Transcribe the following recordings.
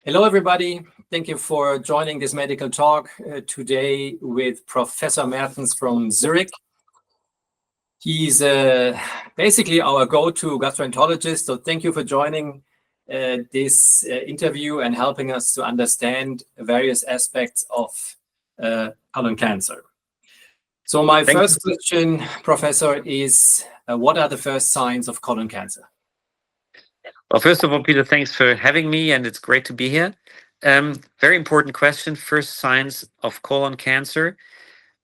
Hello, everybody. Thank you for joining this medical talk today with Professor Mertens from Zurich. He's basically our go-to gastroenterologist. So thank you for joining this interview and helping us to understand various aspects of colon cancer. So my first question, Professor, is what are the first signs of colon cancer? Well, first of all, Peter, thanks for having me, and it's great to be here. Very important question. First signs of colon cancer.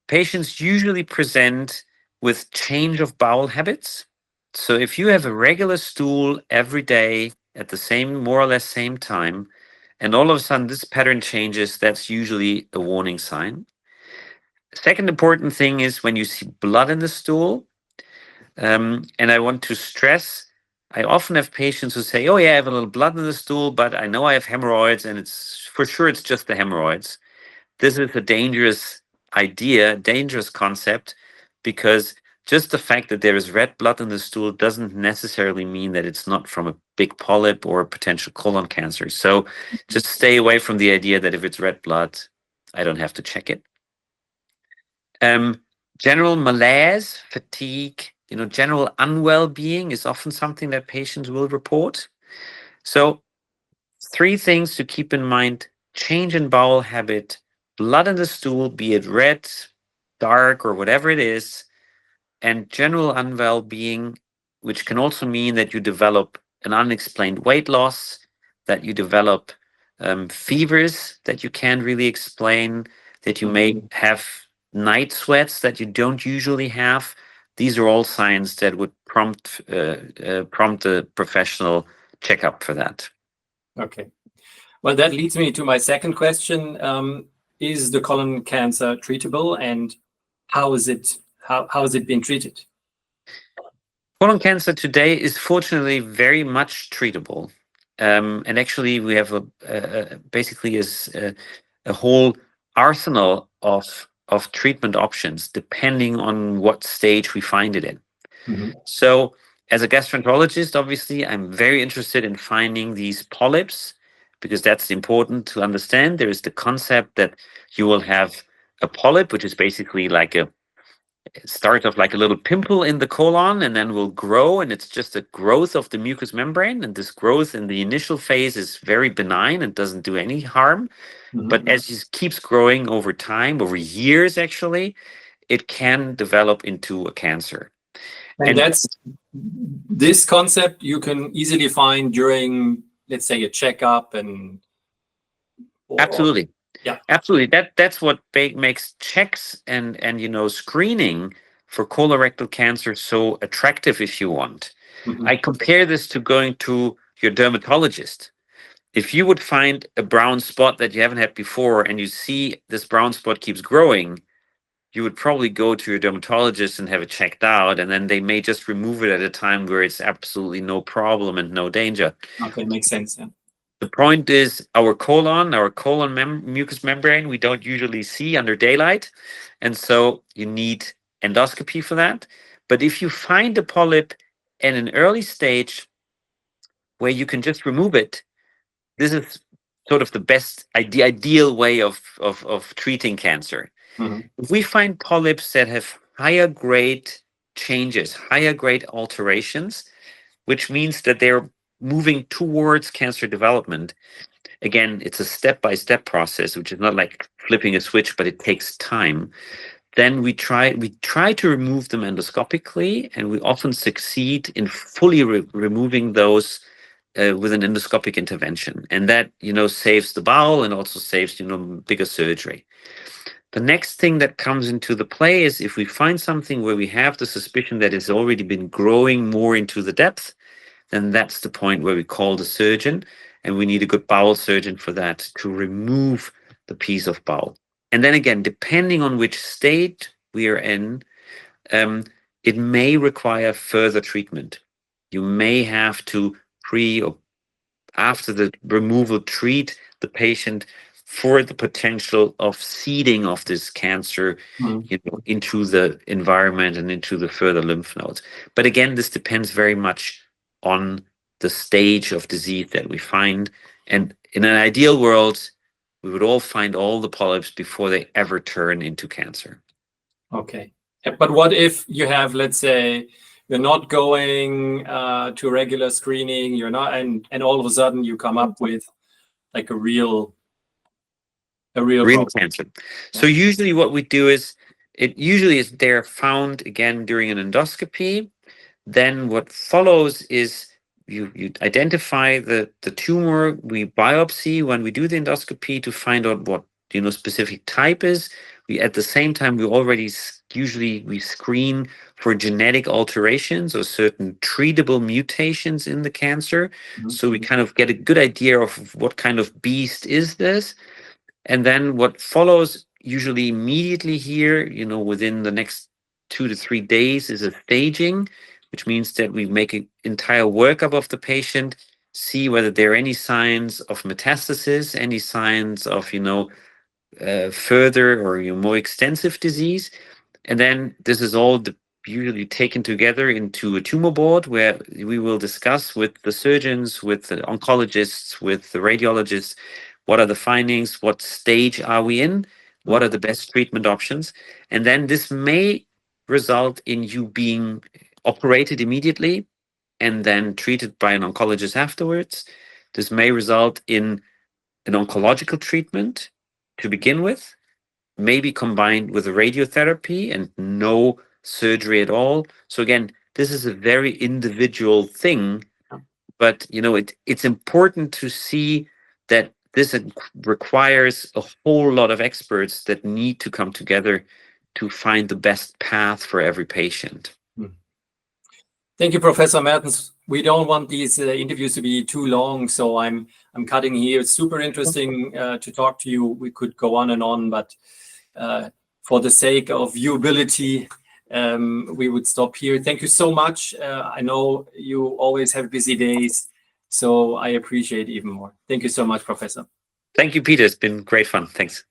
Patients usually present with change of bowel habits. So if you have a regular stool every day at the same, more or less same time, and all of a sudden this pattern changes, that's usually a warning sign. Second important thing is when you see blood in the stool. And I want to stress, I often have patients who say, oh yeah, I have a little blood in the stool, but I know I have hemorrhoids, and it's for sure it's just the hemorrhoids. This is a dangerous idea, dangerous concept, because just the fact that there is red blood in the stool doesn't necessarily mean that it's not from a big polyp or a potential colon cancer. So just stay away from the idea that if it's red blood, I don't have to check it. General malaise, fatigue, general unwell-being is often something that patients will report. So 3 things to keep in mind: change in bowel habit, blood in the stool, be it red, dark, or whatever it is, and general unwell-being, which can also mean that you develop an unexplained weight loss, that you develop fevers that you can't really explain, that you may have night sweats that you don't usually have. These are all signs that would prompt a professional checkup for that. Okay. Well, that leads me to my second question. Is the colon cancer treatable, and how is it being treated? Colon cancer today is fortunately very much treatable. And actually, we have basically a whole arsenal of treatment options depending on what stage we find it in. Mm-hmm. So as a gastroenterologist, obviously, I'm very interested in finding these polyps, because that's important to understand. There is the concept that you will have a polyp, which is basically like it starts off like a little pimple in the colon and then will grow, and it's just a growth of the mucous membrane, and this growth in the initial phase is very benign and doesn't do any harm. Mm-hmm. But as it keeps growing over time, over years actually, it can develop into a cancer. And that's this concept you can easily find during, let's say, a checkup Absolutely. Yeah. Absolutely. That's what makes checks and screening for colorectal cancer so attractive, if you want. Mm-hmm. I compare this to going to your dermatologist. If you would find a brown spot that you haven't had before and you see this brown spot keeps growing, you would probably go to your dermatologist and have it checked out, and then they may just remove it at a time where it's absolutely no problem and no danger. Okay, makes sense. Yeah. The point is our colon mucous membrane, we don't usually see under daylight. And so you need endoscopy for that. But if you find a polyp in an early stage where you can just remove it, this is sort of the best ideal way of treating cancer. Mm-hmm. If we find polyps that have higher grade changes, higher grade alterations, which means that they're moving towards cancer development. Again, it's a step-by-step process, which is not like flipping a switch, but it takes time. Then we try to remove them endoscopically, and we often succeed in fully removing those with an endoscopic intervention, and that saves the bowel and also saves bigger surgery. The next thing that comes into the play is if we find something where we have the suspicion that it's already been growing more into the depth, then that's the point where we call the surgeon, and we need a good bowel surgeon for that to remove the piece of bowel. And then again, depending on which state we are in, it may require further treatment. You may have to pre or after the removal treat the patient for the potential of seeding of this cancer into the environment and into the further lymph nodes. But again, this depends very much on the stage of disease that we find. And in an ideal world, we would all find all the polyps before they ever turn into cancer. Okay. But what if you have, let's say, you're not going to regular screening, you're not, and all of a sudden you come up with like a real problem. Cancer. So usually what we do is, they're found again during an endoscopy. Then what follows is you identify the tumor. We biopsy when we do the endoscopy to find out what specific type is. We at the same time we screen for genetic alterations or certain treatable mutations in the cancer. So we kind of get a good idea of what kind of beast is this. And then what follows usually immediately here, within the next 2 to 3 days, is a staging, which means that we make an entire workup of the patient, see whether there are any signs of metastasis, any signs of, further or more extensive disease. And then this is all usually taken together into a tumor board where we will discuss with the surgeons, with the oncologists, with the radiologists, what are the findings, what stage are we in, what are the best treatment options. And then this may result in you being operated immediately and then treated by an oncologist afterwards. This may result in an oncological treatment to begin with, maybe combined with a radiotherapy and no surgery at all. So again, this is a very individual thing, but it's important to see that this requires a whole lot of experts that need to come together to find the best path for every patient. Thank you, Professor Mertens. We don't want these interviews to be too long, so I'm cutting here. It's super interesting to talk to you. We could go on and on, but for the sake of viewability, we would stop here. Thank you so much. I know you always have busy days, so I appreciate it even more. Thank you so much, Professor. Thank you, Peter. It's been great fun. Thanks.